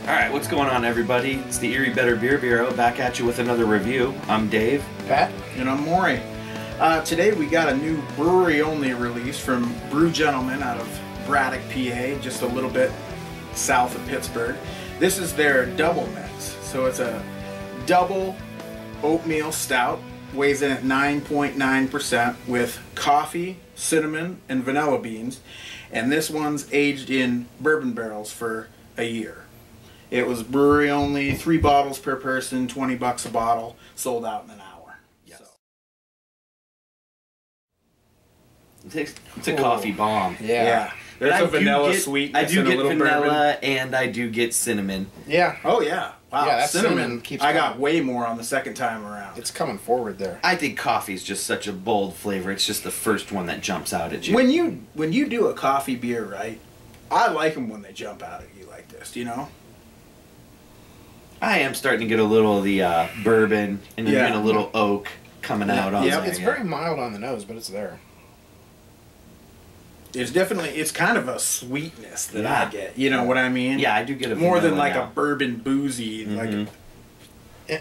Alright, what's going on, everybody? It's the Erie Better Beer Bureau, back at you with another review. I'm Dave. Pat. And I'm Maury. Today we got a new brewery-only release from Brew Gentlemen out of Braddock, PA, just a little bit south of Pittsburgh. This is their double mix. So it's a double oatmeal stout, weighs in at 9.9% with coffee, cinnamon, and vanilla beans. And this one's aged in bourbon barrels for a year. It was brewery only, 3 bottles per person, 20 bucks a bottle, sold out in an hour. Yes. So. It's a coffee bomb. Yeah. There's a vanilla sweetness. I do get vanilla bourbon. and I do get cinnamon. Yeah. Oh yeah. Wow. Yeah, that cinnamon keeps I got coming. way more on the second time around. It's coming forward there. I think coffee is just such a bold flavor. It's just the first one that jumps out at you. When you do a coffee beer right, I like them when they jump out at you like this. You know. I am starting to get a little of the bourbon and then a little oak coming out on there. It's very mild on the nose, but it's there. It's kind of a sweetness that I get. You know what I mean? Yeah, I do get a more than like now. a bourbon boozy. Like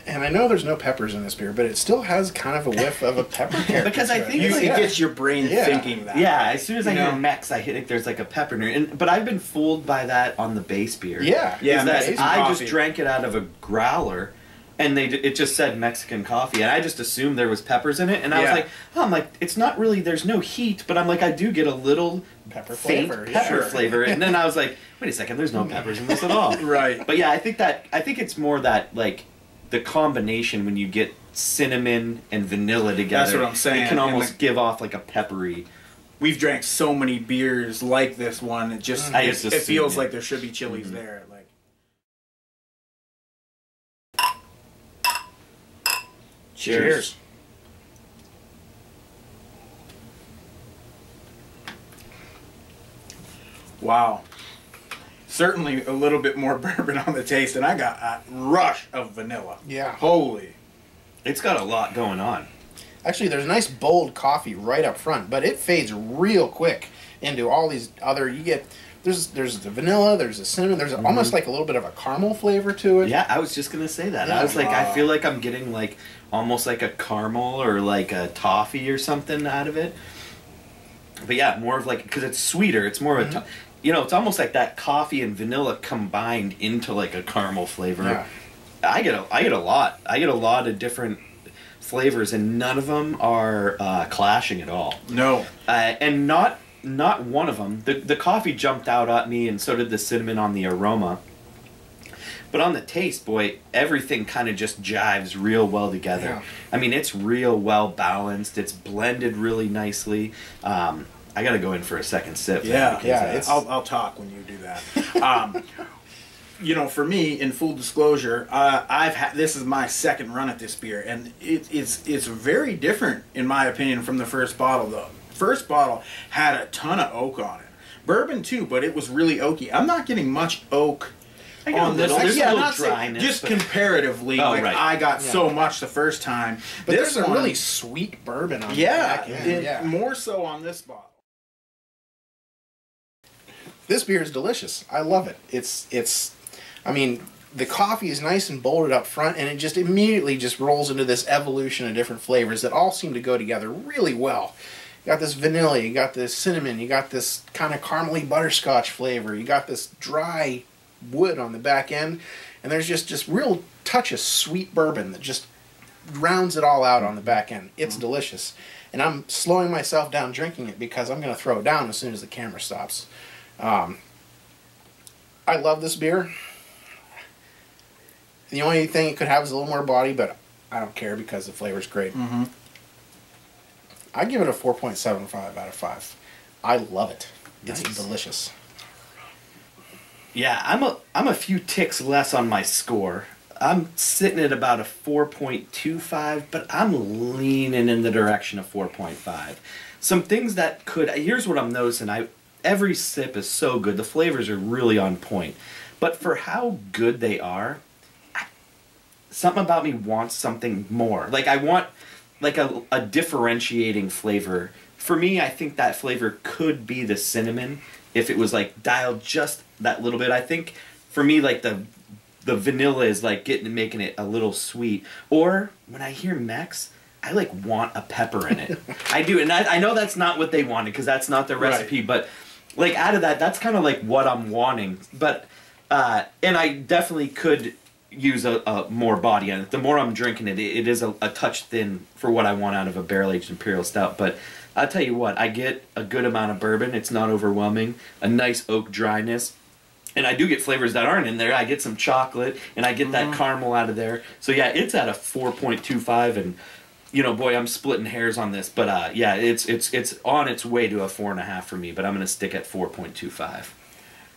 And I know there's no peppers in this beer, but it still has kind of a whiff of a pepper character. Because I think it gets your brain thinking that. Yeah, as soon as I hear Mex, I think there's like a pepper in it. But I've been fooled by that on the base beer. Yeah. Yeah. That I just drank it out of a growler, and it just said Mexican coffee, and I just assumed there was peppers in it, and I was like, it's not really. There's no heat, but I'm like, I do get a little pepper faint flavor, flavor, and then I was like, wait a second, there's no peppers in this at all. Right. But yeah, I think it's more that like the combination when you get cinnamon and vanilla together. That's what I'm saying. It can almost give off like a peppery. We've drank so many beers like this one. It just it feels like there should be chilies there. Like. Cheers. Wow. Certainly a little bit more bourbon on the taste, and I got a rush of vanilla. Yeah. Holy. It's got a lot going on. Actually, there's a nice bold coffee right up front, but it fades real quick into all these other. You get there's the vanilla, there's the cinnamon, there's almost like a little bit of a caramel flavor to it. Yeah, I was just gonna say that. Yeah. I was like, I feel like I'm getting like almost like a caramel or like a toffee or something out of it. But yeah, more of like, because it's sweeter. It's more of a, it's almost like that coffee and vanilla combined into like a caramel flavor. Yeah. I get a lot. I get a lot of different flavors, and none of them are clashing at all. No. And not one of them. The coffee jumped out at me, and so did the cinnamon on the aroma. But on the taste, boy, everything kind of just jives real well together. Yeah. I mean, it's real well balanced. It's blended really nicely. I got to go in for a second sip. I'll talk when you do that. For me, in full disclosure, this is my second run at this beer, and it's very different in my opinion from the first bottle. The first bottle had a ton of oak on it, bourbon too, but it was really oaky. I'm not getting much oak. I got a little, there's a little dryness. Just comparatively, I got so much the first time. But there's a really sweet bourbon on the back end. More so on this bottle. This beer is delicious. I love it. I mean, the coffee is nice and bolded up front, and it just immediately just rolls into this evolution of different flavors that all seem to go together really well. You got this vanilla, you got this cinnamon, you got this kind of caramely butterscotch flavor, you got this dry wood on the back end, and there's just real touch of sweet bourbon that just rounds it all out on the back end. It's delicious. And I'm slowing myself down drinking it because I'm going to throw it down as soon as the camera stops. I love this beer. The only thing it could have is a little more body, but I don't care because the flavor's great. I give it a 4.75 out of 5. I love it. It's delicious. Yeah, I'm a few ticks less on my score. I'm sitting at about a 4.25, but I'm leaning in the direction of 4.5. Some things that here's what I'm noticing. Every sip is so good. The flavors are really on point. But for how good they are, something about me wants something more. Like I want like a differentiating flavor. For me, I think that flavor could be the cinnamon if it was like dialed just that little bit. I think for me, like the the vanilla is like making it a little sweet. Or when I hear Mex, I like want a pepper in it. I do, and I know that's not what they wanted because that's not their recipe. But like out of that, that's kind of like what I'm wanting. But and I definitely could use a more body on it. The more I'm drinking it, it is a touch thin for what I want out of a barrel-aged Imperial Stout. But I'll tell you what, I get a good amount of bourbon. It's not overwhelming. A nice oak dryness. And I do get flavors that aren't in there. I get some chocolate, and I get that caramel out of there. So yeah, it's at a 4.25, and you know, boy, I'm splitting hairs on this. But yeah, it's on its way to a 4.5 for me. But I'm going to stick at 4.25.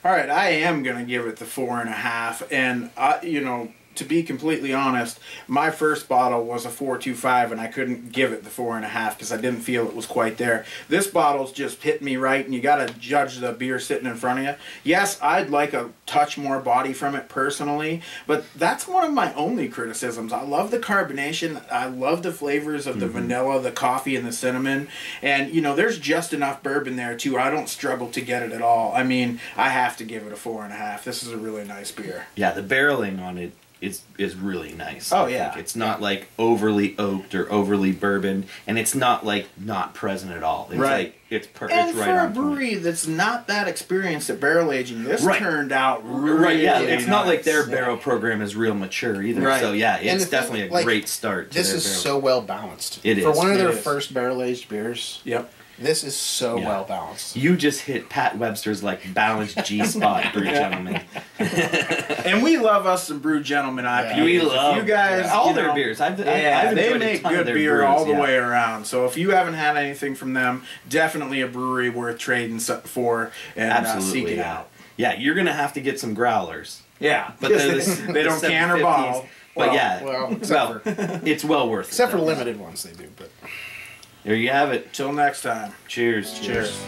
All right, I am going to give it the 4.5, and you know, to be completely honest, my first bottle was a 4.25, and I couldn't give it the 4.5 because I didn't feel it was quite there. This bottle's just hit me right, and you got to judge the beer sitting in front of you. Yes, I'd like a touch more body from it personally, but that's one of my only criticisms. I love the carbonation. I love the flavors of the vanilla, the coffee, and the cinnamon, and you know, there's just enough bourbon there too. I don't struggle to get it at all. I mean, I have to give it a 4.5. This is a really nice beer. Yeah, the barreling on it is really nice. Oh, I yeah. think. It's not like overly oaked or overly bourbon, and it's not like not present at all. It's like it's perfect. And it's for right a on brewery point. that's not that experienced at barrel aging, this turned out really yeah. nice. It's not like their barrel program is real mature either. Right. So yeah, And it's the thing, definitely a like, great start. To This their is barrel. so well balanced. It For is. one of their It is. first barrel aged beers. Yep. This is so Yeah. well balanced. You just hit Pat Webster's like balanced G spot, Brew Gentlemen. And we love us some Brew Gentlemen IPAs. We If love you guys. all you their know, beers. I've they enjoyed make a ton good of their beer brews, all the yeah. way around. So if you haven't had anything from them, definitely a brewery worth trading for and Absolutely, seeking yeah. out. Yeah, you're gonna have to get some growlers. Yeah, But because those- they don't the can or 750s. bottle. But Well, yeah, well, except for it's well worth it. except for though. limited ones they do. But There you have it. Till next time. Cheers. Cheers.